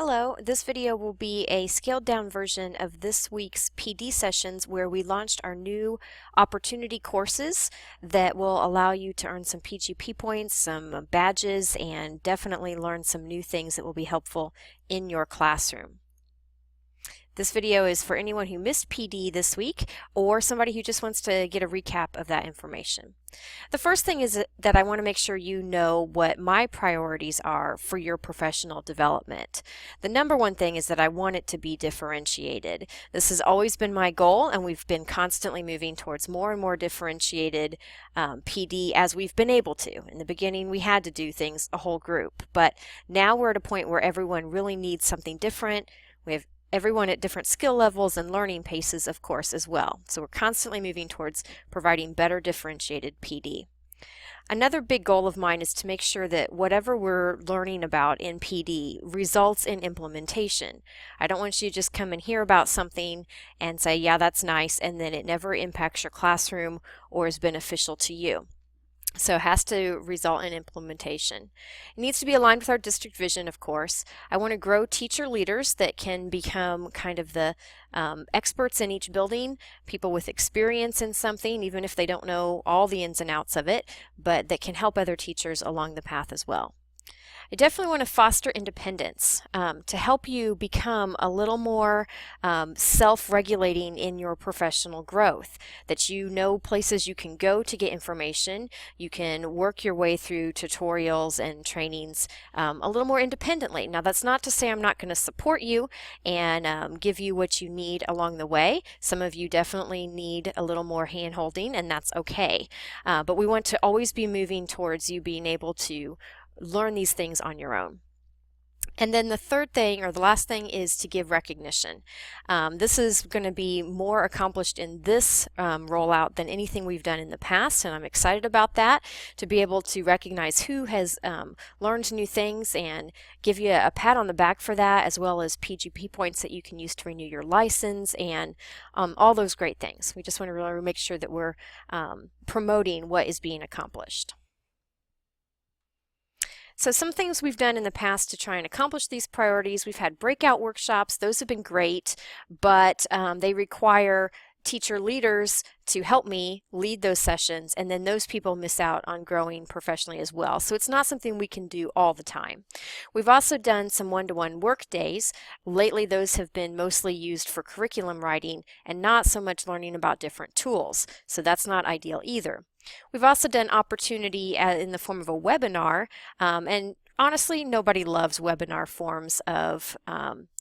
Hello, this video will be a scaled down version of this week's PD sessions where we launched our new opportunity courses that will allow you to earn some PGP points, some badges, and definitely learn some new things that will be helpful in your classroom. This video is for anyone who missed PD this week or somebody who just wants to get a recap of that information. The first thing is that I want to make sure you know what my priorities are for your professional development. The number one thing is that I want it to be differentiated. This has always been my goal, and we've been constantly moving towards more and more differentiated PD as we've been able to. In the beginning, we had to do things a whole group, but now we're at a point where everyone really needs something different. We have everyone at different skill levels and learning paces, of course, as well. So we're constantly moving towards providing better differentiated PD. Another big goal of mine is to make sure that whatever we're learning about in PD results in implementation. I don't want you to just come and hear about something and say, yeah, that's nice, and then it never impacts your classroom or is beneficial to you. So it has to result in implementation. It needs to be aligned with our district vision, of course. I want to grow teacher leaders that can become kind of the experts in each building, people with experience in something, even if they don't know all the ins and outs of it, but that can help other teachers along the path as well. I definitely want to foster independence to help you become a little more self-regulating in your professional growth, that you know places you can go to get information, you can work your way through tutorials and trainings a little more independently. Now, that's not to say I'm not going to support you and give you what you need along the way. Some of you definitely need a little more hand-holding, and that's okay. But we want to always be moving towards you being able to learn these things on your own. And then the third thing, or the last thing, is to give recognition. This is going to be more accomplished in this rollout than anything we've done in the past, and I'm excited about that, to be able to recognize who has learned new things and give you a pat on the back for that, as well as PGP points that you can use to renew your license and all those great things. We just want to really make sure that we're promoting what is being accomplished. So some things we've done in the past to try and accomplish these priorities: we've had breakout workshops. Those have been great, but they require teacher leaders to help me lead those sessions, and then those people miss out on growing professionally as well. So it's not something we can do all the time. We've also done some one-to-one work days. Lately, those have been mostly used for curriculum writing and not so much learning about different tools. So that's not ideal either. We've also done opportunity in the form of a webinar, and honestly, nobody loves webinar forms of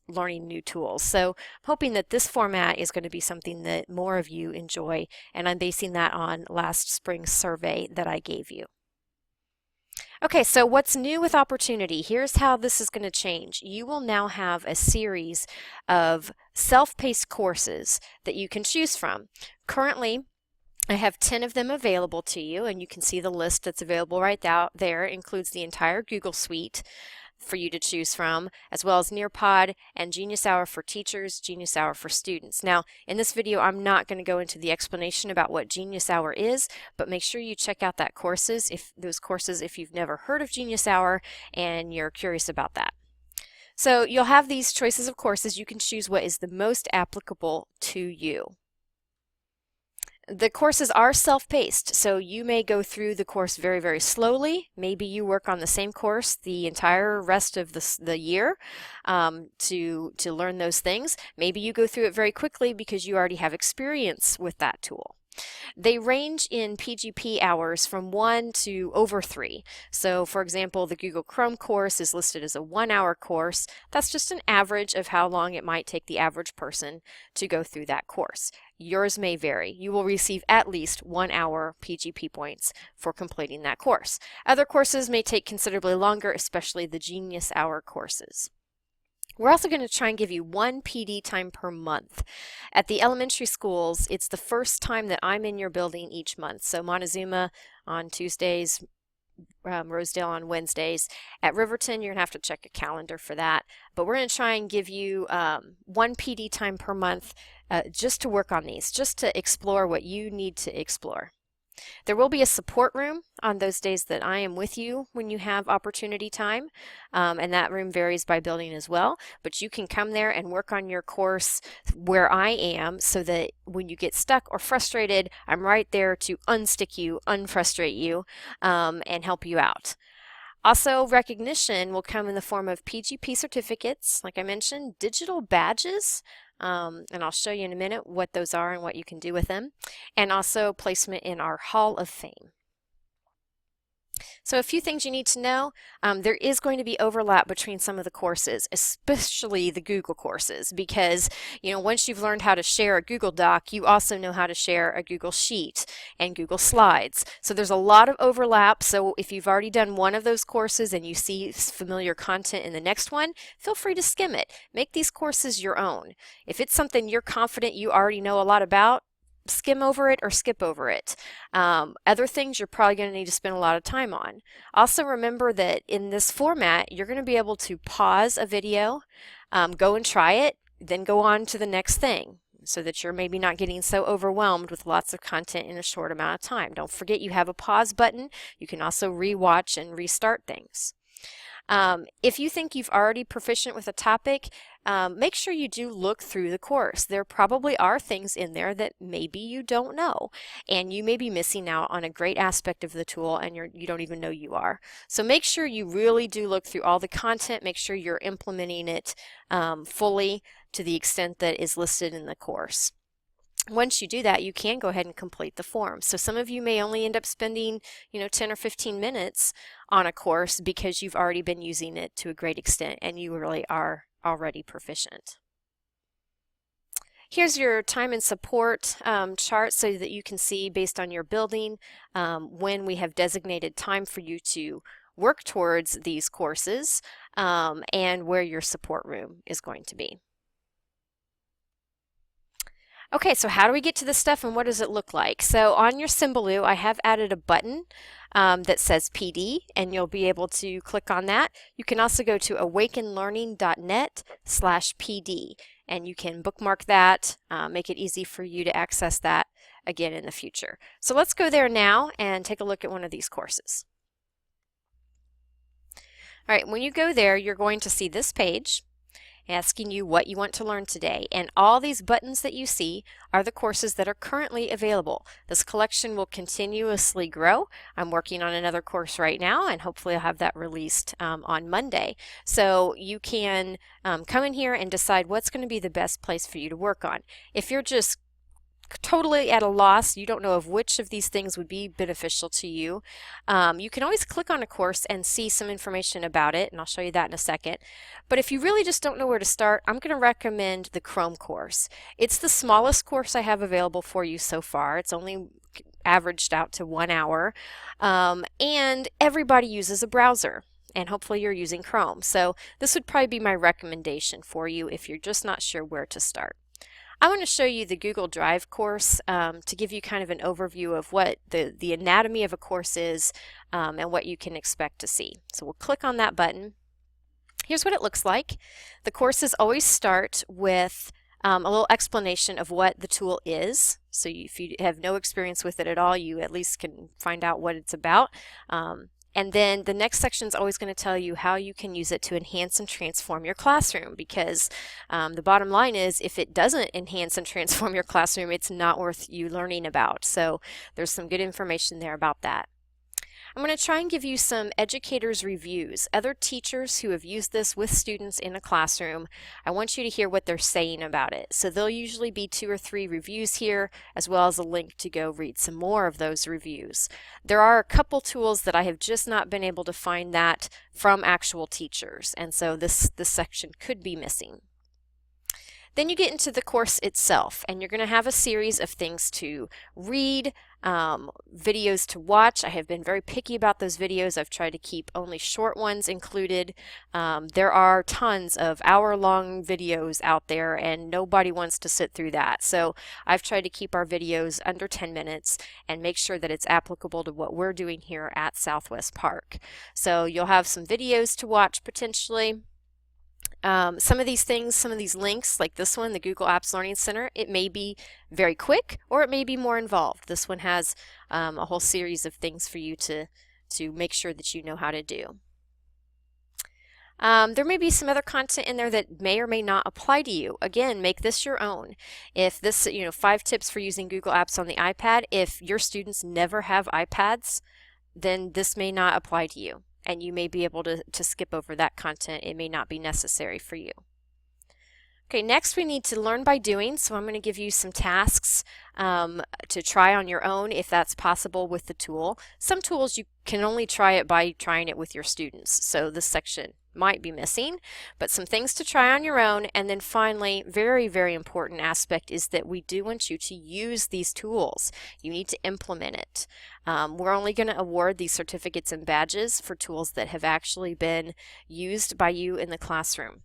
learning new tools. So I'm hoping that this format is going to be something that more of you enjoy, and I'm basing that on last spring's survey that I gave you. Okay, so what's new with opportunity? Here's how this is going to change. You will now have a series of self-paced courses that you can choose from. Currently, I have 10 of them available to you, and you can see the list that's available right there. It includes the entire Google Suite for you to choose from, as well as Nearpod and Genius Hour for teachers, Genius Hour for students. Now, in this video, I'm not going to go into the explanation about what Genius Hour is, but make sure you check out those courses if you've never heard of Genius Hour and you're curious about that. So you'll have these choices of courses. You can choose what is the most applicable to you. The courses are self-paced, so you may go through the course very, very slowly. Maybe you work on the same course the entire rest of the year to learn those things. Maybe you go through it very quickly because you already have experience with that tool. They range in PGP hours from 1 to over 3. So for example, the Google Chrome course is listed as a 1-hour course. That's just an average of how long it might take the average person to go through that course. Yours may vary. You will receive at least 1 hour PGP points for completing that course. Other courses may take considerably longer, especially the Genius Hour courses. We're also going to try and give you 1 PD time per month. At the elementary schools, it's the first time that I'm in your building each month. So Montezuma on Tuesdays, Rosedale on Wednesdays. At Riverton, you're going to have to check a calendar for that. But we're going to try and give you 1 PD time per month just to work on these, just to explore what you need to explore. There will be a support room on those days that I am with you when you have opportunity time, and that room varies by building as well, but you can come there and work on your course where I am so that when you get stuck or frustrated, I'm right there to unstick you, unfrustrate you, and help you out. Also, recognition will come in the form of PGP certificates, like I mentioned, digital badges, and I'll show you in a minute what those are and what you can do with them, and also placement in our Hall of Fame. So a few things you need to know. There is going to be overlap between some of the courses, especially the Google courses, because once you've learned how to share a Google Doc, you also know how to share a Google Sheet and Google Slides. So there's a lot of overlap. So if you've already done one of those courses and you see familiar content in the next one, feel free to skim it. Make these courses your own. If it's something you're confident you already know a lot about, skim over it or skip over it. Other things you're probably going to need to spend a lot of time on. Also remember that in this format, you're going to be able to pause a video, go and try it, then go on to the next thing, so that you're maybe not getting so overwhelmed with lots of content in a short amount of time. Don't forget you have a pause button. You can also rewatch and restart things. If you think you've already proficient with a topic, make sure you do look through the course. There probably are things in there that maybe you don't know, and you may be missing out on a great aspect of the tool and you don't even know you are. So make sure you really do look through all the content, make sure you're implementing it fully to the extent that is listed in the course. Once you do that, you can go ahead and complete the form. So some of you may only end up spending 10 or 15 minutes on a course because you've already been using it to a great extent and you really are already proficient. Here's your time and support chart so that you can see based on your building when we have designated time for you to work towards these courses and where your support room is going to be. Okay, so how do we get to this stuff and what does it look like? So on your Symbaloo, I have added a button that says PD, and you'll be able to click on that. You can also go to awakenlearning.net/PD, and you can bookmark that, make it easy for you to access that again in the future. So let's go there now and take a look at one of these courses. All right, when you go there, you're going to see this page asking you what you want to learn today, and all these buttons that you see are the courses that are currently available. This collection will continuously grow. I'm working on another course right now, and hopefully I'll have that released on Monday. So you can come in here and decide what's going to be the best place for you to work on. If you're just totally at a loss, you don't know of which of these things would be beneficial to you, you can always click on a course and see some information about it, and I'll show you that in a second. But if you really just don't know where to start, I'm going to recommend the Chrome course. It's the smallest course I have available for you so far. It's only averaged out to 1 hour, and everybody uses a browser. And hopefully you're using Chrome. So this would probably be my recommendation for you if you're just not sure where to start. I want to show you the Google Drive course to give you kind of an overview of what the anatomy of a course is and what you can expect to see. So we'll click on that button. Here's what it looks like. The courses always start with a little explanation of what the tool is. So if you have no experience with it at all, you at least can find out what it's about. And then the next section is always going to tell you how you can use it to enhance and transform your classroom, because the bottom line is if it doesn't enhance and transform your classroom, it's not worth you learning about. So there's some good information there about that. I'm going to try and give you some educators' reviews, other teachers who have used this with students in a classroom. I want you to hear what they're saying about it. So there'll usually be 2 or 3 reviews here, as well as a link to go read some more of those reviews. There are a couple tools that I have just not been able to find that from actual teachers, and so this section could be missing. Then you get into the course itself, and you're going to have a series of things to read, videos to watch. I have been very picky about those videos. I've tried to keep only short ones included. There are tons of hour-long videos out there, and nobody wants to sit through that. So I've tried to keep our videos under 10 minutes and make sure that it's applicable to what we're doing here at Southwest Park. So you'll have some videos to watch potentially. Some of these things, some of these links, like this one, the Google Apps Learning Center, it may be very quick or it may be more involved. This one has a whole series of things for you to make sure that you know how to do. There may be some other content in there that may or may not apply to you. Again, make this your own. If this, 5 tips for using Google Apps on the iPad, if your students never have iPads, then this may not apply to you, and you may be able to skip over that content. It may not be necessary for you. Okay, next we need to learn by doing, so I'm going to give you some tasks to try on your own if that's possible with the tool. Some tools you can only try it by trying it with your students, so this section might be missing, but some things to try on your own. And then finally, very, very important aspect is that we do want you to use these tools. You need to implement it. We're only going to award these certificates and badges for tools that have actually been used by you in the classroom.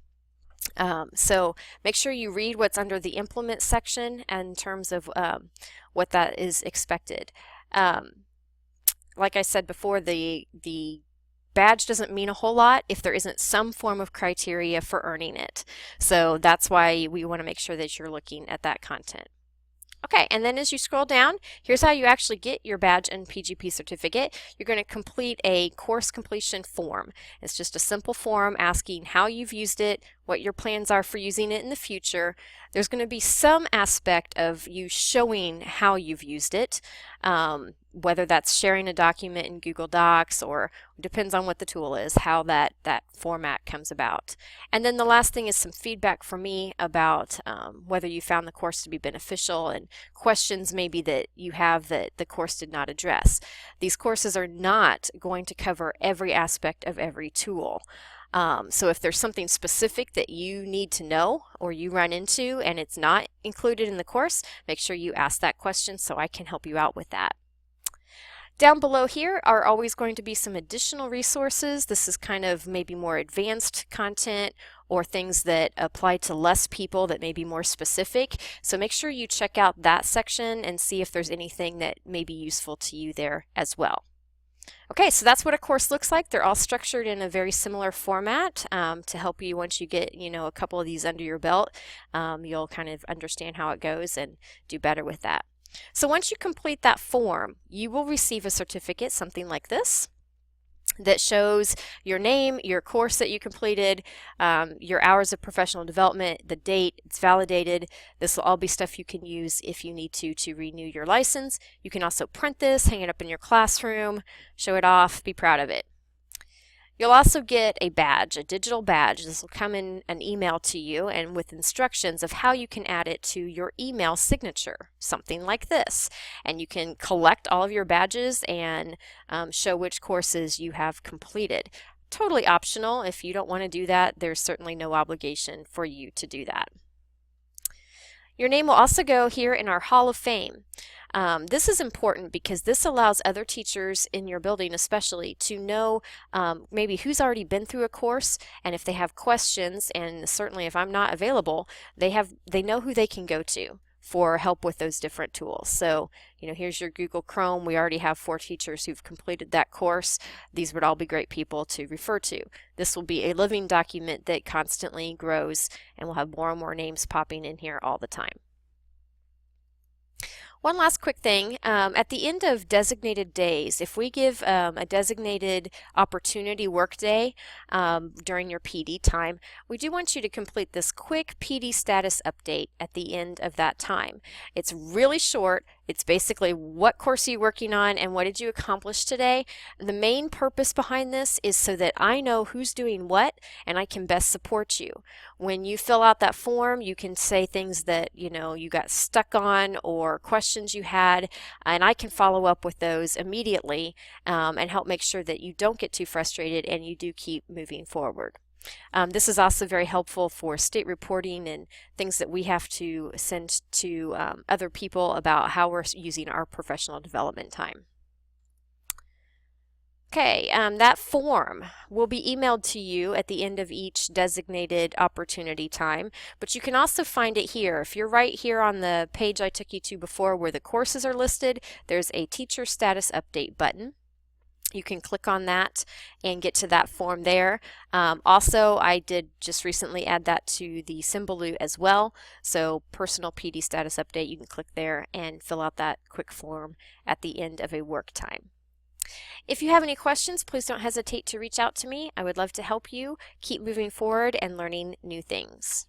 So make sure you read what's under the implement section in terms of what that is expected. Like I said before, the badge doesn't mean a whole lot if there isn't some form of criteria for earning it. So that's why we want to make sure that you're looking at that content. Okay, and then as you scroll down, here's how you actually get your badge and PGP certificate. You're going to complete a course completion form. It's just a simple form asking how you've used it, what your plans are for using it in the future. There's going to be some aspect of you showing how you've used it, whether that's sharing a document in Google Docs, or depends on what the tool is, how that format comes about. And then the last thing is some feedback from me about whether you found the course to be beneficial and questions maybe that you have that the course did not address. These courses are not going to cover every aspect of every tool. So if there's something specific that you need to know or you run into and it's not included in the course, make sure you ask that question so I can help you out with that. Down below here are always going to be some additional resources. This is kind of maybe more advanced content or things that apply to less people that may be more specific. So make sure you check out that section and see if there's anything that may be useful to you there as well. Okay, so that's what a course looks like. They're all structured in a very similar format to help you once you get, a couple of these under your belt. You'll kind of understand how it goes and do better with that. So once you complete that form, you will receive a certificate, something like this, that shows your name, your course that you completed, your hours of professional development, the date, it's validated. This will all be stuff you can use if you need to renew your license. You can also print this, hang it up in your classroom, show it off, be proud of it. You'll also get a badge, a digital badge. This will come in an email to you and with instructions of how you can add it to your email signature, something like this. And you can collect all of your badges and show which courses you have completed. Totally optional. If you don't want to do that, there's certainly no obligation for you to do that. Your name will also go here in our Hall of Fame. This is important because this allows other teachers in your building especially to know maybe who's already been through a course, and if they have questions, and certainly if I'm not available, they know who they can go to for help with those different tools. So, here's your Google Chrome. We already have 4 teachers who've completed that course. These would all be great people to refer to. This will be a living document that constantly grows, and we'll have more and more names popping in here all the time. One last quick thing, at the end of designated days, if we give a designated opportunity workday during your PD time, we do want you to complete this quick PD status update at the end of that time. It's really short. It's basically what course are you working on and what did you accomplish today. The main purpose behind this is so that I know who's doing what and I can best support you. When you fill out that form, you can say things that you got stuck on or questions you had, and I can follow up with those immediately and help make sure that you don't get too frustrated and you do keep moving forward. This is also very helpful for state reporting and things that we have to send to other people about how we're using our professional development time. Okay, that form will be emailed to you at the end of each designated opportunity time, but you can also find it here. If you're right here on the page I took you to before where the courses are listed, there's a teacher status update button. You can click on that and get to that form there. Also, I did just recently add that to the Symbaloo as well. So personal PD status update, you can click there and fill out that quick form at the end of a work time. If you have any questions, please don't hesitate to reach out to me. I would love to help you keep moving forward and learning new things.